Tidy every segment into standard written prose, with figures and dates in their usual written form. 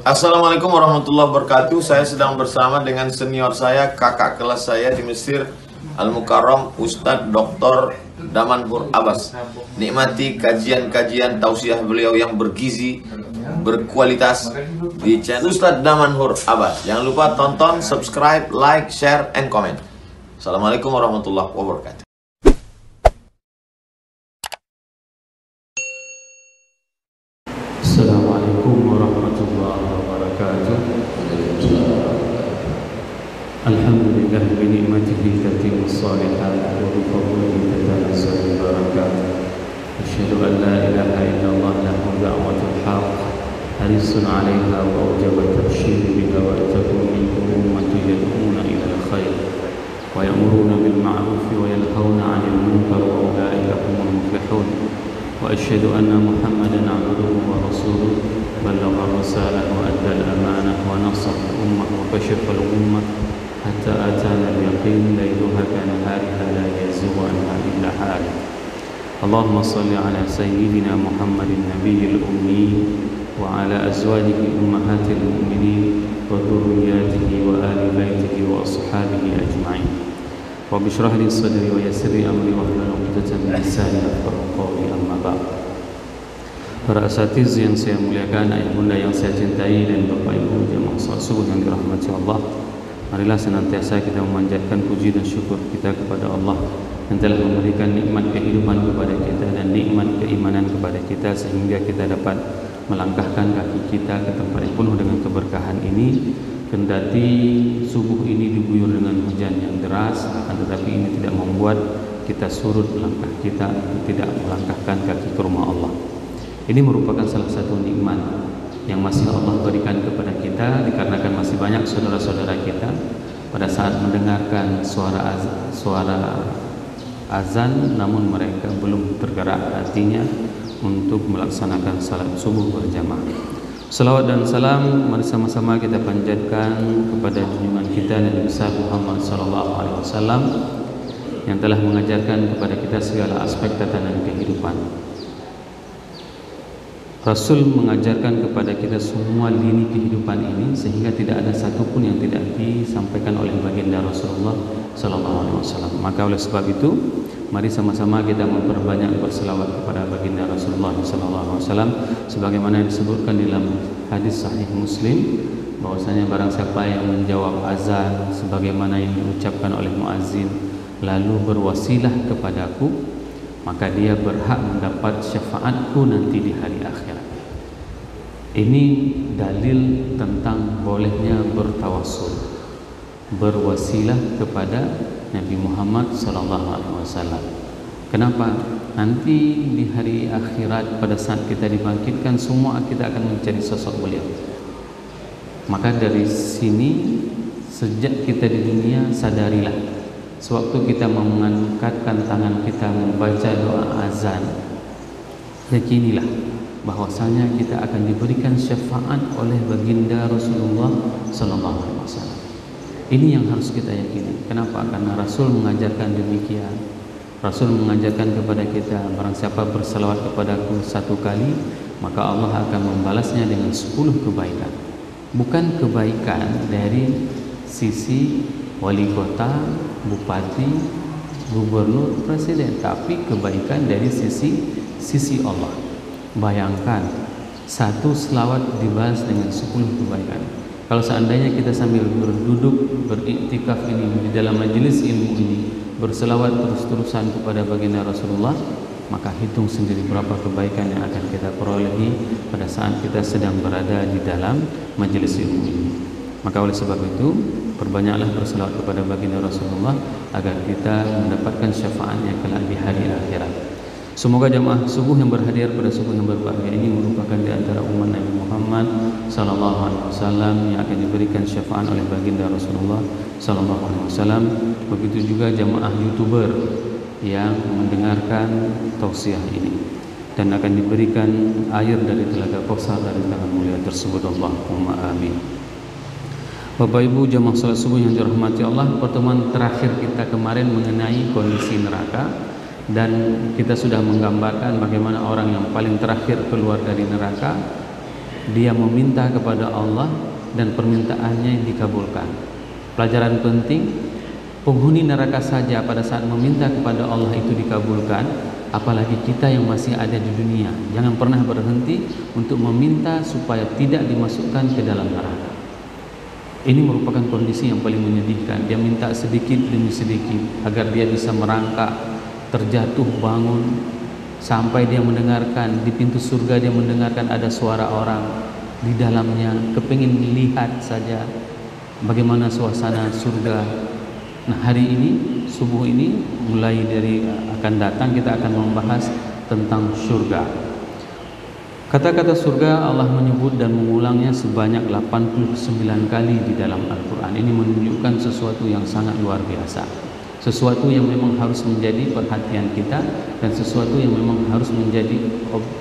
Assalamualaikum warahmatullahi wabarakatuh. Saya sedang bersama dengan senior saya, kakak kelas saya di Mesir, Al-Mukarram, Ustadz Dr. Damanhur Abbas. Nikmati kajian-kajian tausiah beliau yang bergizi, berkualitas di channel Ustadz Damanhur Abbas. Jangan lupa tonton, subscribe, like, share, and comment. Assalamualaikum warahmatullahi wabarakatuh. Assalamualaikum warahmatullahi wabarakatuh. Alhamdulillah bi ni'matihi tatimmus shalihat wa bi fadlihi tatanazzalu barakat. Asyhadu an la ilaha illallah lahu da'watul haqq harisun 'alaiha wa awjaba tabshir biha wa takun minkum ummatun yad'una ila al-khair wa ya'muruna bil ma'ruf wa yanhauna 'anil munkar wa ulaika humul muflihun. وأشهد أن محمدا عبده ورسوله بلغ الرسالة وأدى الأمانة ونصح الأمة وكشف الأمة حتى أتانا اليقين ليلها كنهارها لا يزيغ عنها إلا حالك. اللهم صل على سيدنا محمد النبي الأمي وعلى أزواجه أمهات المؤمنين وذرياته وآل بيته وأصحابه أجمعين. رب اشرح لي صدري ويسر لي أمري واحلل عقدة من لساني يفقهوا قولي أما بعد. Para asatiz yang saya muliakan, ayah bunda yang saya cintai, dan bapak ibu jemaah salat subuh yang dirahmati Allah, marilah senantiasa kita memanjatkan puji dan syukur kita kepada Allah yang telah memberikan nikmat kehidupan kepada kita dan nikmat keimanan kepada kita sehingga kita dapat melangkahkan kaki kita ke tempat yang penuh dengan keberkahan ini. Kendati subuh ini diguyur dengan hujan yang deras, akan tetapi ini tidak membuat kita surut langkah kita, tidak melangkahkan kaki ke rumah Allah. Ini merupakan salah satu nikmat yang masih Allah berikan kepada kita, dikarenakan masih banyak saudara-saudara kita pada saat mendengarkan suara azan namun mereka belum tergerak hatinya untuk melaksanakan salat subuh berjamaah. Salawat dan salam mari sama-sama kita panjatkan kepada junjungan kita Nabi besar Muhammad sallallahu alaihi wasallam yang telah mengajarkan kepada kita segala aspek tatanan kehidupan. Rasul mengajarkan kepada kita semua lini kehidupan ini sehingga tidak ada satupun yang tidak disampaikan oleh baginda Rasulullah sallallahu alaihi wasallam. Maka oleh sebab itu, mari sama-sama kita memperbanyak berselawat kepada baginda Rasulullah sallallahu alaihi wasallam sebagaimana yang disebutkan dalam hadis sahih Muslim bahwasanya barang siapa yang menjawab azan sebagaimana yang diucapkan oleh muazzin lalu berwasilah kepadaku, maka dia berhak mendapat syafaatku nanti di hari akhirat. Ini dalil tentang bolehnya bertawassul, berwasilah kepada Nabi Muhammad SAW. Kenapa? Nanti di hari akhirat pada saat kita dibangkitkan semua kita akan mencari sosok beliau. Maka dari sini sejak kita di dunia sadarilah, sewaktu kita mengangkatkan tangan kita membaca doa azan, yakinilah bahwasanya kita akan diberikan syafaat oleh baginda Rasulullah SAW. Ini yang harus kita yakini. Kenapa? Karena Rasul mengajarkan demikian. Rasul mengajarkan kepada kita, barang siapa berselawat kepadaku 1 kali, maka Allah akan membalasnya dengan 10 kebaikan. Bukan kebaikan dari sisi wali kota, bupati, gubernur, presiden, tapi kebaikan dari sisi Allah. Bayangkan, 1 selawat dibalas dengan 10 kebaikan. Kalau seandainya kita sambil berduduk beriktikaf ini di dalam majelis ilmu ini berselawat terus-terusan kepada baginda Rasulullah, maka hitung sendiri berapa kebaikan yang akan kita perolehi pada saat kita sedang berada di dalam majelis ilmu ini. Maka oleh sebab itu, perbanyaklah berselawat kepada baginda Rasulullah agar kita mendapatkan syafaatnya kelak di hari akhirat. Semoga jamaah subuh yang berhadir pada subuh yang berbahagia ini merupakan di antara umat Nabi Muhammad sallallahu alaihi wasallam yang akan diberikan syafaat oleh baginda Rasulullah sallallahu alaihi wasallam. Begitu juga jamaah YouTuber yang mendengarkan tausiah ini dan akan diberikan air dari telaga Kausar dari tangan mulia tersebut. Allahumma amin. Bapak Ibu jamaah salat subuh yang dirahmati Allah, pertemuan terakhir kita kemarin mengenai kondisi neraka, dan kita sudah menggambarkan bagaimana orang yang paling terakhir keluar dari neraka dia meminta kepada Allah dan permintaannya dikabulkan. Pelajaran penting, penghuni neraka saja pada saat meminta kepada Allah itu dikabulkan, apalagi kita yang masih ada di dunia. Jangan pernah berhenti untuk meminta supaya tidak dimasukkan ke dalam neraka. Ini merupakan kondisi yang paling menyedihkan. Dia minta sedikit demi sedikit agar dia bisa merangkak, terjatuh bangun, sampai dia mendengarkan di pintu surga, dia mendengarkan ada suara orang di dalamnya, kepingin melihat saja bagaimana suasana surga. Nah, hari ini, subuh ini, mulai dari akan datang kita akan membahas tentang surga. Kata-kata surga Allah menyebut dan mengulangnya sebanyak 89 kali di dalam Al-Quran. Ini menunjukkan sesuatu yang sangat luar biasa, sesuatu yang memang harus menjadi perhatian kita, dan sesuatu yang memang harus menjadi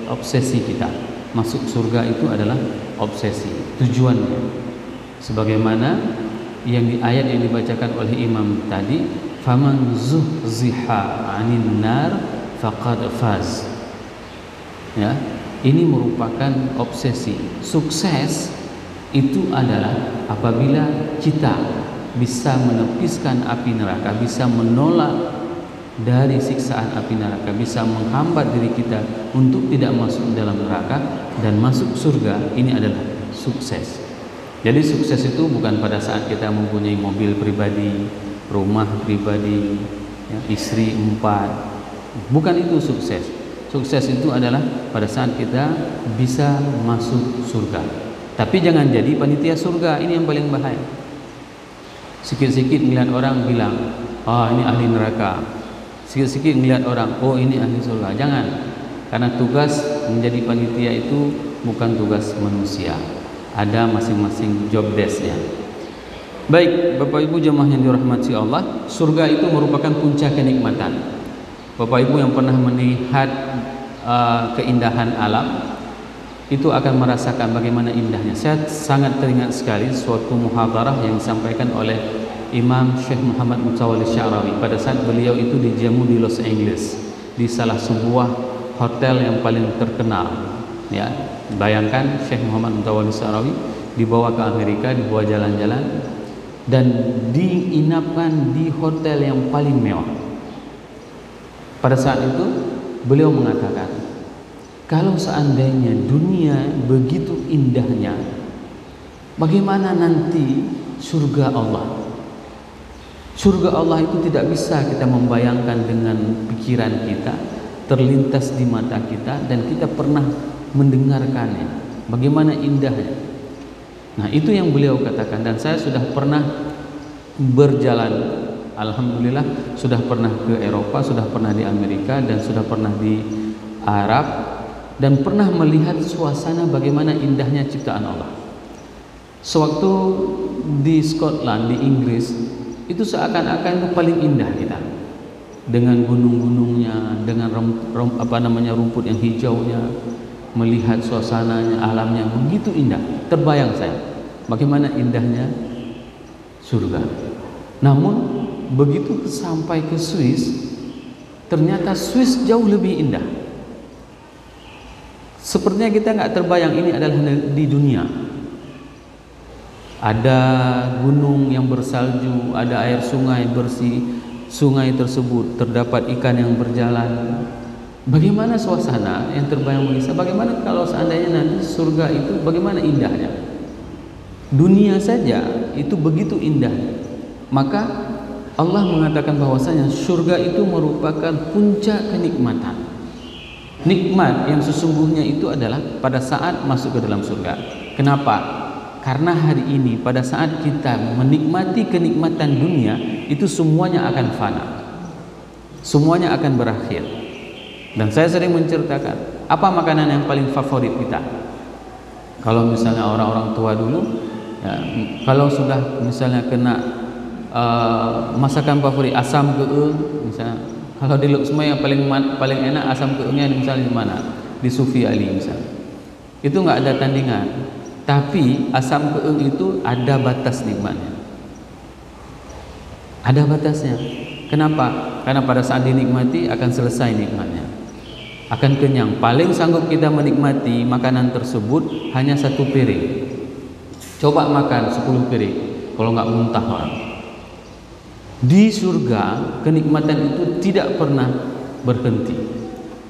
obsesi kita. Masuk surga itu adalah obsesi, tujuannya. Sebagaimana yang di ayat yang dibacakan oleh imam tadi, faman zuhziha 'anil nar faqad faz. Ya, ini merupakan obsesi. Sukses itu adalah apabila kita bisa menepiskan api neraka, bisa menolak dari siksaan api neraka, bisa menghambat diri kita untuk tidak masuk dalam neraka dan masuk surga. Ini adalah sukses. Jadi sukses itu bukan pada saat kita mempunyai mobil pribadi, rumah pribadi, ya, istri 4. Bukan itu sukses. Sukses itu adalah pada saat kita bisa masuk surga. Tapi jangan jadi panitia surga, ini yang paling bahaya. Sikit-sikit melihat orang bilang, oh ini ahli neraka. Sikit-sikit melihat orang, oh ini ahli surga. Jangan, karena tugas menjadi panitia itu bukan tugas manusia. Ada masing-masing job desk-nya. Baik, Bapak Ibu jemaah yang dirahmati Allah, surga itu merupakan puncak kenikmatan. Bapak Ibu yang pernah melihat keindahan alam itu akan merasakan bagaimana indahnya. Saya sangat teringat sekali suatu muhadarah yang disampaikan oleh Imam Syekh Muhammad Mutawalli Sya'rawi pada saat beliau itu dijamu di Los Angeles, di salah sebuah hotel yang paling terkenal. Ya, bayangkan Syekh Muhammad Mutawalli Sya'rawi dibawa ke Amerika, dibawa jalan-jalan dan diinapkan di hotel yang paling mewah. Pada saat itu beliau mengatakan, kalau seandainya dunia begitu indahnya, bagaimana nanti surga Allah? Surga Allah itu tidak bisa kita membayangkan dengan pikiran kita, terlintas di mata kita, dan kita pernah mendengarkannya. Bagaimana indahnya. Nah, itu yang beliau katakan, dan saya sudah pernah berjalan, alhamdulillah sudah pernah ke Eropa, sudah pernah di Amerika, dan sudah pernah di Arab, dan pernah melihat suasana bagaimana indahnya ciptaan Allah. Sewaktu di Scotland, di Inggris, itu seakan-akan itu paling indah kita, dengan gunung-gunungnya, dengan rumput yang hijaunya, melihat suasananya, alamnya begitu indah. Terbayang saya bagaimana indahnya surga. Namun begitu sampai ke Swiss, ternyata Swiss jauh lebih indah. Sepertinya kita nggak terbayang ini adalah di dunia. Ada gunung yang bersalju, ada air sungai bersih. Sungai tersebut terdapat ikan yang berjalan. Bagaimana suasana yang terbayang bagi saya? Bagaimana kalau seandainya nanti surga itu bagaimana indahnya? Dunia saja itu begitu indah. Maka Allah mengatakan bahwasanya surga itu merupakan puncak kenikmatan. Nikmat yang sesungguhnya itu adalah pada saat masuk ke dalam surga. Kenapa? Karena hari ini pada saat kita menikmati kenikmatan dunia, itu semuanya akan fana. Semuanya akan berakhir. Dan saya sering menceritakan, apa makanan yang paling favorit kita? Kalau misalnya orang-orang tua dulu, ya, kalau sudah misalnya kena masakan favorit asam keung, misalnya kalau di Luxma yang paling enak asam keungnya misalnya di mana? Di Sufi Ali misalnya. Itu nggak ada tandingan. Tapi asam keung itu ada batas nikmatnya. Ada batasnya. Kenapa? Karena pada saat dinikmati akan selesai nikmatnya. akan kenyang. Paling sanggup kita menikmati makanan tersebut hanya 1 piring. Coba makan 10 piring, kalau nggak muntah orang. Di surga kenikmatan itu tidak pernah berhenti,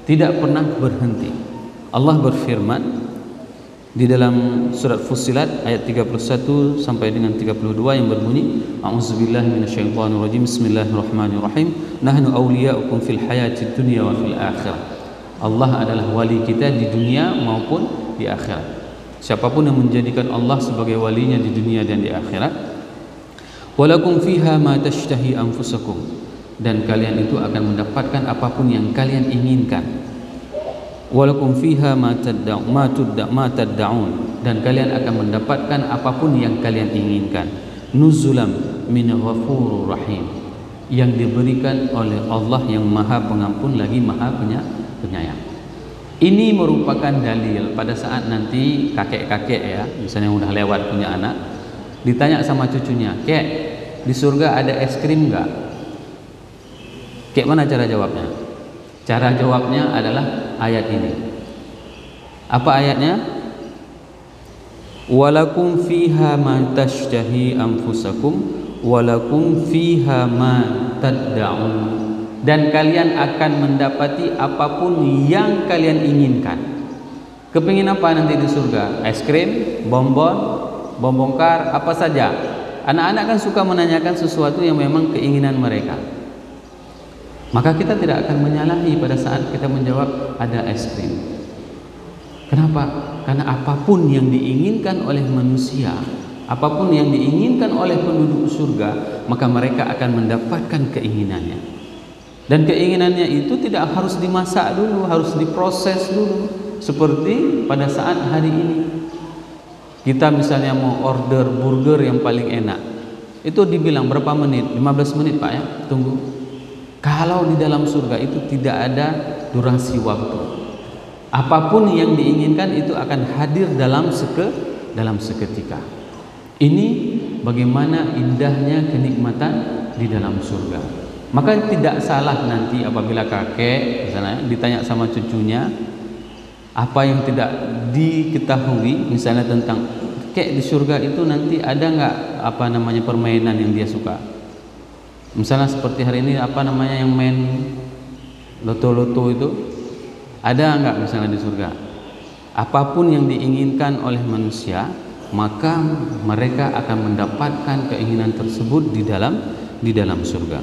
tidak pernah berhenti. Allah berfirman di dalam surat Fussilat ayat 31 sampai dengan 32 yang berbunyi, A'udzubillahi minasyaitonirrajim, Bismillahirrahmanirrahim, nahnu awliya'ukum fil hayatid dunya wa fil akhirah. Allah adalah wali kita di dunia maupun di akhirat. Siapapun yang menjadikan Allah sebagai walinya di dunia dan di akhirat, walakum fiha ma tashtahi anfusakum, dan kalian itu akan mendapatkan apapun yang kalian inginkan. Walakum fiha ma tad'un, dan kalian akan mendapatkan apapun yang kalian inginkan. Nuzulam min ghafurur rahim, yang diberikan oleh Allah yang Maha Pengampun lagi Maha Penyayang. Ini merupakan dalil pada saat nanti kakek-kakek ya, misalnya yang udah lewat punya anak, ditanya sama cucunya, "Kek, di surga ada es krim enggak?" Kek mana cara jawabnya? Cara jawabnya adalah ayat ini. Apa ayatnya? Walakum fiha ma tashtahi anfusakum walakum fiha ma tad'un, dan kalian akan mendapati apapun yang kalian inginkan. Kepingin apa nanti di surga? Es krim, bonbon kar, apa saja. Anak-anak kan suka menanyakan sesuatu yang memang keinginan mereka. Maka kita tidak akan menyalahi pada saat kita menjawab ada es krim. Kenapa? Karena apapun yang diinginkan oleh manusia, apapun yang diinginkan oleh penduduk surga, maka mereka akan mendapatkan keinginannya. Dan keinginannya itu tidak harus dimasak dulu, harus diproses dulu. Seperti pada saat hari ini, kita misalnya mau order burger yang paling enak, itu dibilang berapa menit? 15 menit Pak ya, tunggu. Kalau di dalam surga itu tidak ada durasi waktu. Apapun yang diinginkan itu akan hadir dalam seketika. Ini bagaimana indahnya kenikmatan di dalam surga. Maka tidak salah nanti apabila kakek misalnya ditanya sama cucunya apa yang tidak diketahui, misalnya tentang kek di surga itu nanti ada nggak permainan yang dia suka. Misalnya seperti hari ini yang main loto-loto itu ada nggak misalnya di surga. Apapun yang diinginkan oleh manusia, maka mereka akan mendapatkan keinginan tersebut di dalam surga.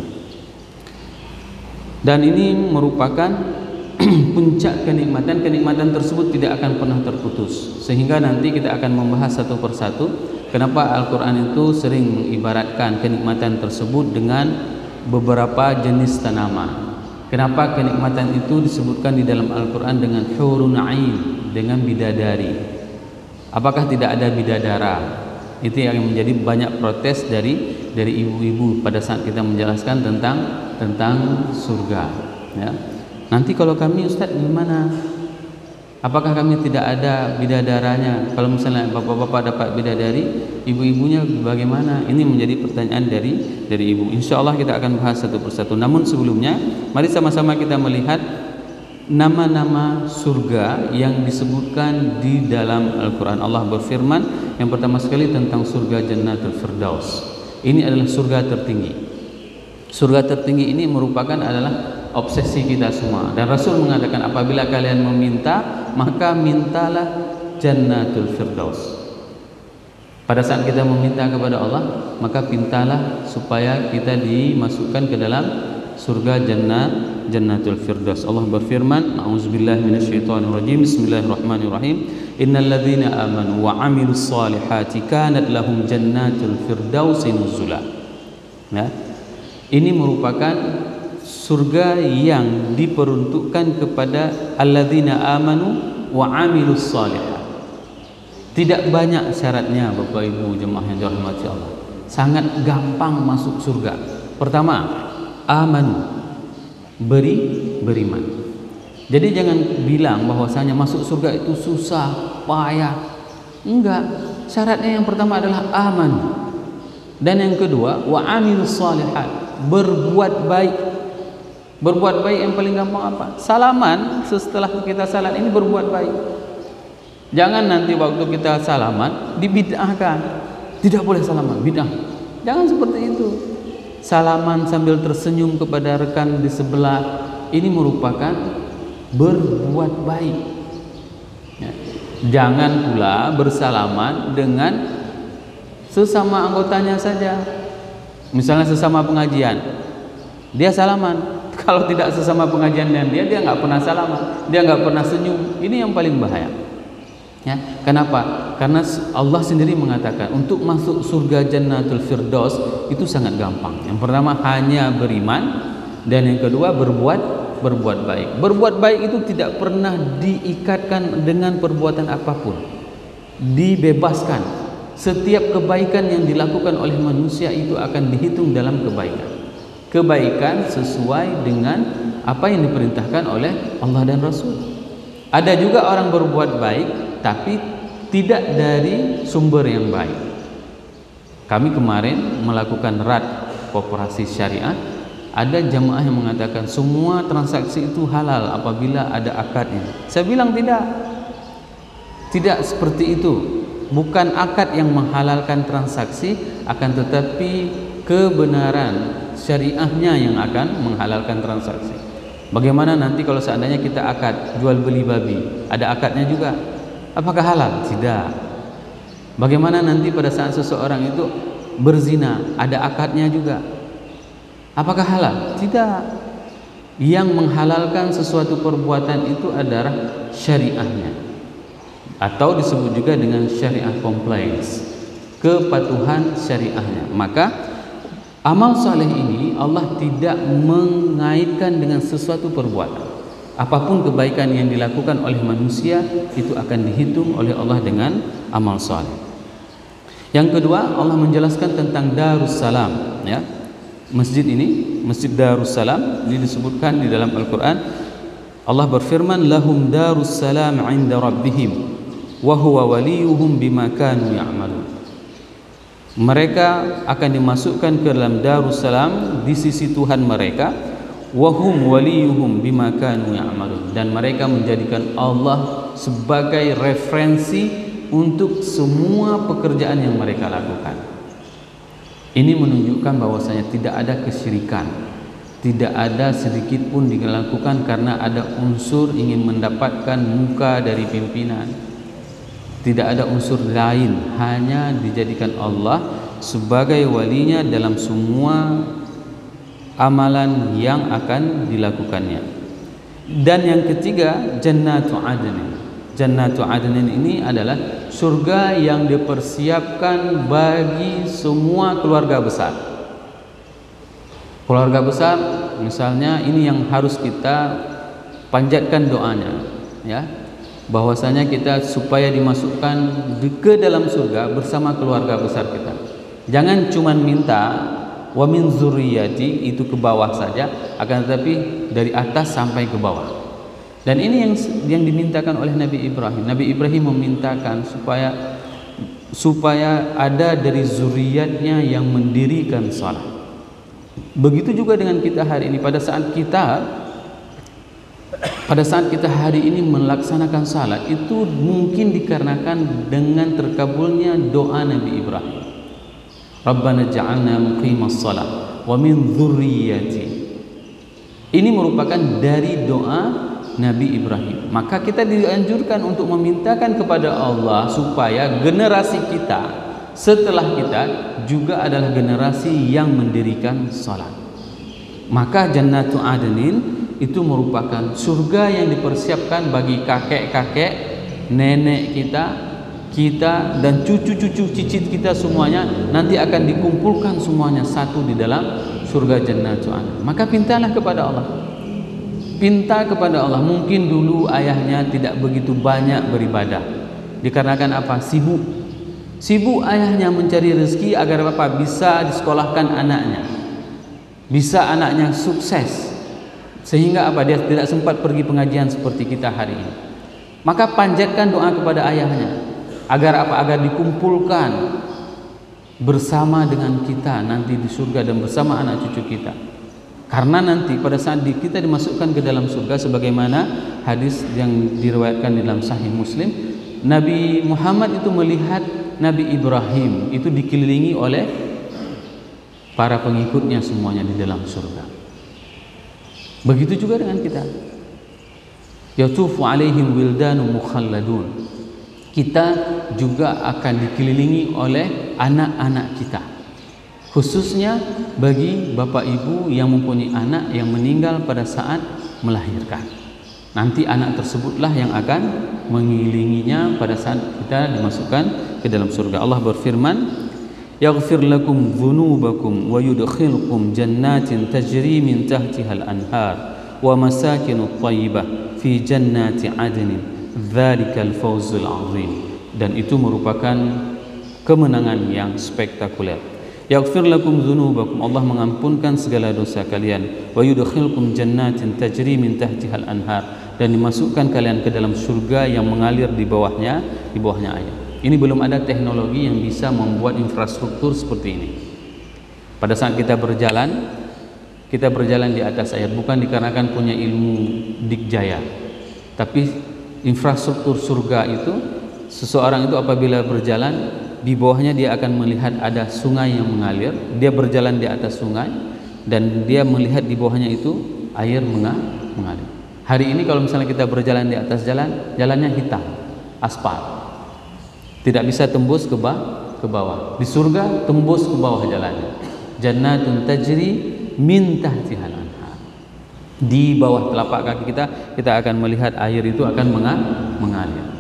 Dan ini merupakan puncak kenikmatan. Kenikmatan tersebut tidak akan pernah terputus, sehingga nanti kita akan membahas satu persatu kenapa Al-Quran itu sering mengibaratkan kenikmatan tersebut dengan beberapa jenis tanaman. Kenapa kenikmatan itu disebutkan di dalam Al-Quran dengan hurun ain, dengan bidadari. Apakah tidak ada bidadara? Itu yang menjadi banyak protes dari ibu-ibu pada saat kita menjelaskan tentang surga ya. Nanti kalau kami Ustadz gimana? Apakah kami tidak ada bidadaranya? Kalau misalnya bapak-bapak dapat bidadari, ibu-ibunya bagaimana? Ini menjadi pertanyaan dari ibu. Insya Allah kita akan bahas satu persatu. Namun sebelumnya, mari sama-sama kita melihat nama-nama surga yang disebutkan di dalam Al-Quran. Allah berfirman yang pertama sekali tentang surga Jannatul Firdaus. Ini adalah surga tertinggi. Surga tertinggi ini merupakan adalah obsesi kita semua. Dan Rasul mengatakan apabila kalian meminta, maka mintalah Jannatul Firdaus. Pada saat kita meminta kepada Allah, maka pintalah supaya kita dimasukkan ke dalam surga Jannatul Firdaus. Allah berfirman, A'udzubillahi minasyaitonirrajim, Bismillahirrahmanirrahim. Innal ladzina amanu wa 'amilus solihati kanat lahum jannatul firdausi nuzula. Ya. Ini merupakan surga yang diperuntukkan kepada alladzina amanu wa 'amilus solihat. Tidak banyak syaratnya Bapak Ibu jemaah yang dirahmati Allah. Sangat gampang masuk surga. Pertama, amanu, beriman. Jadi jangan bilang bahwasanya masuk surga itu susah, payah. Enggak. Syaratnya yang pertama adalah aman. Dan yang kedua, wa amilus solihat, berbuat baik. Berbuat baik yang paling gampang apa? Salaman setelah kita salat ini berbuat baik. Jangan nanti waktu kita salaman dibid'ahkan. Tidak boleh salaman, bid'ah. Jangan seperti itu. Salaman sambil tersenyum kepada rekan di sebelah, ini merupakan berbuat baik. Ya. Jangan pula bersalaman dengan sesama anggotanya saja. Misalnya sesama pengajian, dia salaman. Kalau tidak sesama pengajian dengan dia nggak pernah salaman, dia nggak pernah senyum. Ini yang paling bahaya. Ya, kenapa? Karena Allah sendiri mengatakan untuk masuk surga Jannatul Firdaus itu sangat gampang. Yang pertama hanya beriman, dan yang kedua berbuat baik. Berbuat baik itu tidak pernah diikatkan dengan perbuatan apapun. Dibebaskan. Setiap kebaikan yang dilakukan oleh manusia itu akan dihitung dalam kebaikan. Kebaikan sesuai dengan apa yang diperintahkan oleh Allah dan Rasul. Ada juga orang berbuat baik tapi tidak dari sumber yang baik. Kami kemarin melakukan RAD Koperasi Syariah. Ada jamaah yang mengatakan semua transaksi itu halal apabila ada akadnya. Saya bilang tidak. Tidak seperti itu. Bukan akad yang menghalalkan transaksi, akan tetapi kebenaran syariahnya yang akan menghalalkan transaksi. Bagaimana nanti kalau seandainya kita akad jual beli babi, ada akadnya juga, apakah halal? Tidak. Bagaimana nanti pada saat seseorang itu berzina, ada akadnya juga, apakah halal? Tidak. Yang menghalalkan sesuatu perbuatan itu adalah syariahnya, atau disebut juga dengan syariah compliance, kepatuhan syariahnya. Maka amal saleh ini Allah tidak mengaitkan dengan sesuatu perbuatan. Apapun kebaikan yang dilakukan oleh manusia itu akan dihitung oleh Allah dengan amal saleh. Yang kedua, Allah menjelaskan tentang Darussalam, ya. Masjid ini, Masjid Darussalam, ini disebutkan di dalam Al-Qur'an. Allah berfirman, lahum darussalam 'inda rabbihim wa huwa waliyuhum bima kanu ya'malun. Mereka akan dimasukkan ke dalam Darussalam di sisi Tuhan mereka, wahum waliyuhum bima kanu ya'malun, dan mereka menjadikan Allah sebagai referensi untuk semua pekerjaan yang mereka lakukan. Ini menunjukkan bahwasanya tidak ada kesyirikan, tidak ada sedikit pun dilakukan karena ada unsur ingin mendapatkan muka dari pimpinan. Tidak ada unsur lain, hanya dijadikan Allah sebagai walinya dalam semua amalan yang akan dilakukannya. Dan yang ketiga, Jannatu Adnin. Jannatu Adnin ini adalah surga yang dipersiapkan bagi semua keluarga besar. Keluarga besar, misalnya ini yang harus kita panjatkan doanya, ya. Bahwasanya kita supaya dimasukkan ke dalam surga bersama keluarga besar kita. Jangan cuma minta wa min zurriyati, itu ke bawah saja, akan tetapi dari atas sampai ke bawah. Dan ini yang dimintakan oleh Nabi Ibrahim. Nabi Ibrahim memintakan supaya ada dari zuriatnya yang mendirikan salat. Begitu juga dengan kita hari ini. Pada saat kita hari ini melaksanakan salat, itu mungkin dikarenakan dengan terkabulnya doa Nabi Ibrahim. Rabbana ja'alna muqimas salat wa min dzurriyyati. Ini merupakan dari doa Nabi Ibrahim. Maka kita dianjurkan untuk memintakan kepada Allah supaya generasi kita setelah kita juga adalah generasi yang mendirikan salat. Maka Jannatu Adnin itu merupakan surga yang dipersiapkan bagi kakek-kakek, nenek kita dan cucu-cucu cicit kita semuanya nanti akan dikumpulkan semuanya satu di dalam surga Jannatu Adnin. Maka pintalah kepada Allah. Pinta kepada Allah. Mungkin dulu ayahnya tidak begitu banyak beribadah. Dikarenakan apa? Sibuk ayahnya mencari rezeki agar apa? Bisa disekolahkan anaknya. Bisa anaknya sukses. Sehingga apa? Dia tidak sempat pergi pengajian seperti kita hari ini. Maka panjatkan doa kepada ayahnya agar apa? Agar dikumpulkan bersama dengan kita nanti di surga dan bersama anak cucu kita. Karena nanti pada saat kita dimasukkan ke dalam surga, sebagaimana hadis yang diriwayatkan di dalam Sahih Muslim, Nabi Muhammad itu melihat Nabi Ibrahim itu dikelilingi oleh para pengikutnya semuanya di dalam surga. Begitu juga dengan kita. Yatufu alaihim wildanu mukhalladun. Kita juga akan dikelilingi oleh anak-anak kita. Khususnya bagi bapak ibu yang mempunyai anak yang meninggal pada saat melahirkan. Nanti anak tersebutlah yang akan mengelilinginya pada saat kita dimasukkan ke dalam surga. Allah berfirman, yaghfir lakum dzunubakum wa yudkhilkum jannatin tajri min tahtihal anhar wa masakinu thayyibah fi jannati adnin dzalikal fawzul azim. Dan itu merupakan kemenangan yang spektakuler. Yaghfir lakum dzunubakum, Allah mengampunkan segala dosa kalian, wa yudkhilkum jannatin tajri min tahtihal anhar, dan dimasukkan kalian ke dalam surga yang mengalir di bawahnya air. Ini belum ada teknologi yang bisa membuat infrastruktur seperti ini. Pada saat kita berjalan di atas air bukan dikarenakan punya ilmu dikjaya, tapi infrastruktur surga itu, seseorang itu apabila berjalan di bawahnya dia akan melihat ada sungai yang mengalir, dia berjalan di atas sungai dan dia melihat di bawahnya itu air mengalir. Hari ini kalau misalnya kita berjalan di atas jalannya hitam, aspal, tidak bisa tembus ke bawah. Di surga tembus ke bawah jalannya. Jannatun tajri min tahtihal anhar. Di bawah telapak kaki kita akan melihat air itu akan mengalir.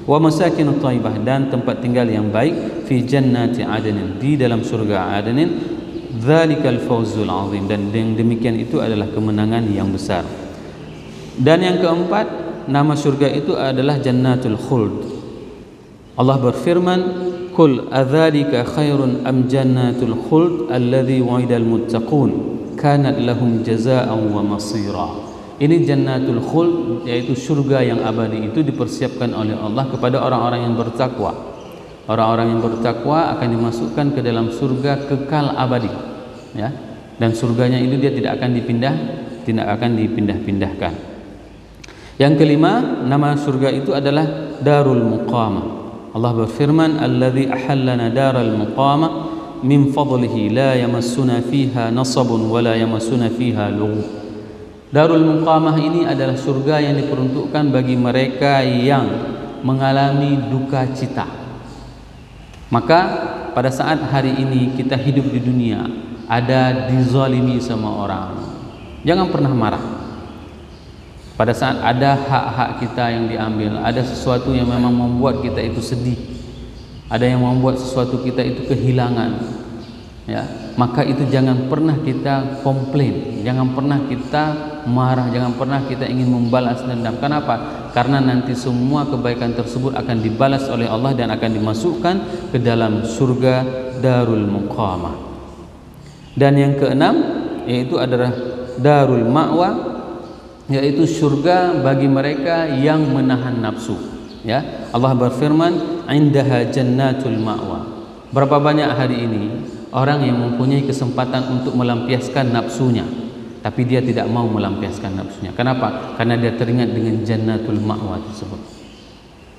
Wa masakinut thayyibah, dan tempat tinggal yang baik, fi jannati adnin, di dalam surga adnin, dzalikal fawzul azim, dan yang demikian itu adalah kemenangan yang besar. Dan yang keempat, nama surga itu adalah jannatul khuld. Allah berfirman, qul adzalika khairun am jannatul khuld alladzi wa'idal muttaqun kanat lahum jazaa'an wa masira. Ini jannatul khuld, yaitu surga yang abadi, itu dipersiapkan oleh Allah kepada orang-orang yang bertakwa. Orang-orang yang bertakwa akan dimasukkan ke dalam surga kekal abadi, ya. Dan surganya itu dia tidak akan dipindah-pindahkan. Yang kelima, nama surga itu adalah Darul Muqamah. Allah berfirman, alladzi ahallana daral muqamah min fadlihi la yamassuna fiha nasabun wa la yamassuna fiha lughub. Darul Muqamah ini adalah surga yang diperuntukkan bagi mereka yang mengalami duka cita. Maka pada saat hari ini kita hidup di dunia, ada dizalimi sama orang, jangan pernah marah. Pada saat ada hak-hak kita yang diambil, ada sesuatu yang memang membuat kita itu sedih, ada yang membuat sesuatu kita itu kehilangan, ya, maka itu jangan pernah kita komplain, jangan pernah kita marah, jangan pernah kita ingin membalas dendam. Kenapa? Karena nanti semua kebaikan tersebut akan dibalas oleh Allah dan akan dimasukkan ke dalam surga Darul Muqamah. Dan yang keenam, yaitu adalah Darul Ma'wa, yaitu surga bagi mereka yang menahan nafsu, ya. Allah berfirman, indaha jannatul ma'wa. Berapa banyak hari ini orang yang mempunyai kesempatan untuk melampiaskan nafsunya, tapi dia tidak mau melampiaskan nafsunya. Kenapa? Karena dia teringat dengan jannatul ma'wa tersebut.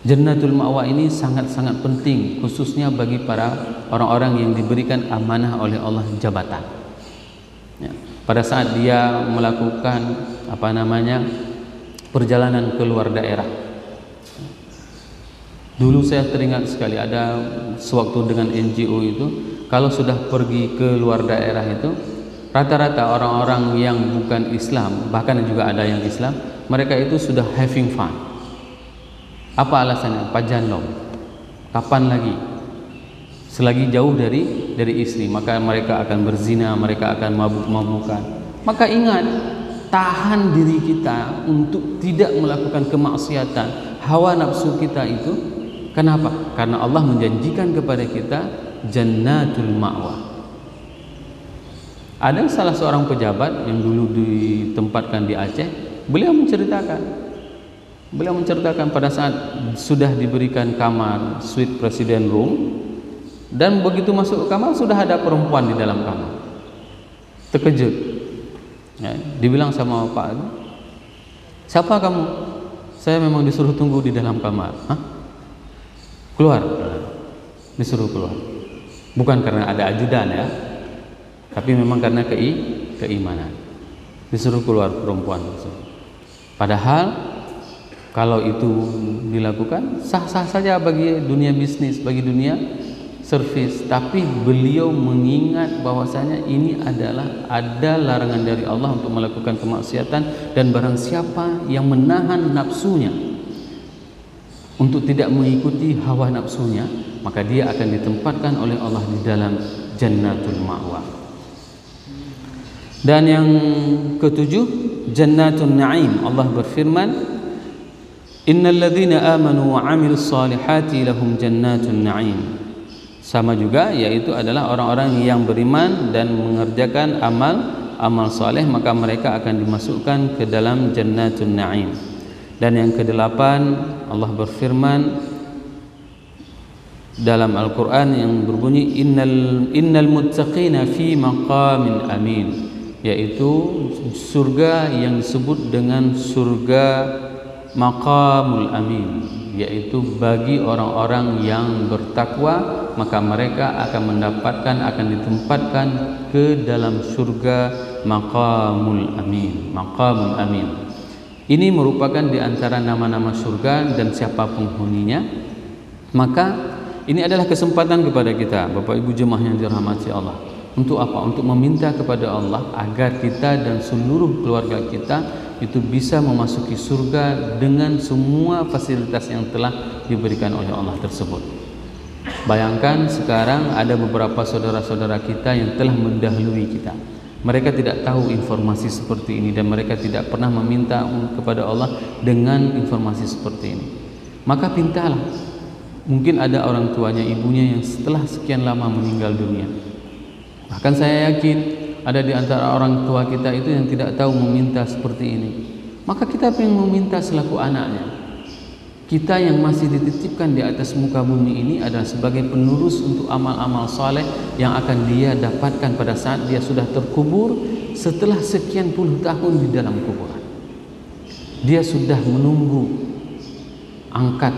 Jannatul ma'wa ini sangat-sangat penting, khususnya bagi para orang-orang yang diberikan amanah oleh Allah jabatan, ya. Pada saat dia melakukan perjalanan ke luar daerah. Dulu saya teringat sekali, ada sewaktu dengan NGO itu, kalau sudah pergi ke luar daerah itu, rata-rata orang-orang yang bukan Islam, bahkan juga ada yang Islam, mereka itu sudah having fun. Apa alasannya? Pajanlong. Kapan lagi? Selagi jauh dari istri, maka mereka akan berzina, mereka akan mabuk-mabukan. Maka ingat, tahan diri kita untuk tidak melakukan kemaksiatan, hawa nafsu kita itu. Kenapa? Karena Allah menjanjikan kepada kita jannatul ma'wa. Ada salah seorang pejabat yang dulu ditempatkan di Aceh, beliau menceritakan pada saat sudah diberikan kamar suite presiden room, dan begitu masuk ke kamar sudah ada perempuan di dalam kamar. terkejut. Ya, dibilang sama Pak, siapa kamu? Saya memang disuruh tunggu di dalam kamar. Hah? Keluar. Disuruh keluar. Bukan karena ada ajudan ya, tapi memang karena keimanan. Disuruh keluar perempuan tersebut. Padahal kalau itu dilakukan sah-sah saja bagi dunia bisnis, bagi dunia servis, tapi beliau mengingat bahwasanya ini adalah ada larangan dari Allah untuk melakukan kemaksiatan, dan barang siapa yang menahan nafsunya untuk tidak mengikuti hawa nafsunya, maka dia akan ditempatkan oleh Allah di dalam jannatul ma'wa. Dan yang ketujuh, jannatun na'im. Allah berfirman, innal ladzina amanu wa 'amilus solihati lahum jannatun na'im. Sama juga, yaitu adalah orang-orang yang beriman dan mengerjakan amal soleh, maka mereka akan dimasukkan ke dalam jannatun na'im. Dan yang kedelapan, Allah berfirman dalam Al-Quran yang berbunyi innal muttaqina fi maqamin amin, yaitu surga yang disebut dengan surga maqamul amin, yaitu bagi orang-orang yang bertakwa, maka mereka akan ditempatkan ke dalam surga maqamul amin. Ini merupakan di antara nama-nama surga dan siapa penghuninya. Maka ini adalah kesempatan kepada kita, Bapak Ibu jemaah yang dirahmati Allah. Untuk apa? Untuk meminta kepada Allah agar kita dan seluruh keluarga kita itu bisa memasuki surga dengan semua fasilitas yang telah diberikan oleh Allah tersebut. Bayangkan sekarang ada beberapa saudara-saudara kita yang telah mendahului kita. Mereka tidak tahu informasi seperti ini dan mereka tidak pernah meminta kepada Allah dengan informasi seperti ini. Maka pintalah. Mungkin ada orang tuanya, ibunya yang setelah sekian lama meninggal dunia. Bahkan saya yakin ada di antara orang tua kita itu yang tidak tahu meminta seperti ini. Maka kita ingin meminta selaku anaknya. Kita yang masih dititipkan di atas muka bumi ini adalah sebagai penerus untuk amal-amal saleh yang akan dia dapatkan pada saat dia sudah terkubur setelah sekian puluh tahun di dalam kuburan. Dia sudah menunggu angkat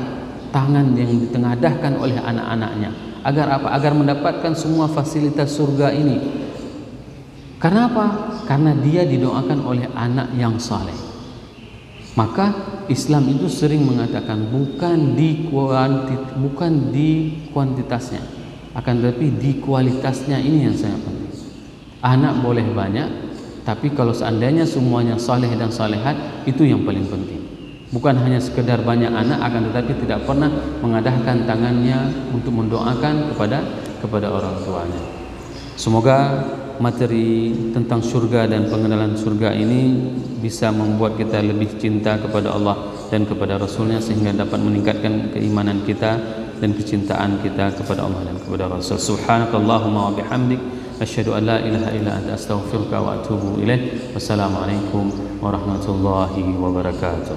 tangan yang ditengadahkan oleh anak-anaknya. Agar apa? Agar mendapatkan semua fasilitas surga ini. Karena apa? Karena dia didoakan oleh anak yang saleh. Maka Islam itu sering mengatakan bukan di kuantitasnya, akan tetapi di kualitasnya. Ini yang sangat penting. Anak boleh banyak, tapi kalau seandainya semuanya saleh dan salehat, itu yang paling penting. Bukan hanya sekedar banyak anak, akan tetapi tidak pernah mengadahkan tangannya untuk mendoakan kepada orang tuanya. Semoga materi tentang surga dan pengenalan surga ini bisa membuat kita lebih cinta kepada Allah dan kepada Rasulnya, sehingga dapat meningkatkan keimanan kita dan kecintaan kita kepada Allah dan kepada Rasul. Subhanakallahumma wa bihamdik, asyhadu an la ilaha illa anta, astaghfiruka wa atubu ilaik. Wassalamualaikum warahmatullahi wabarakatuh.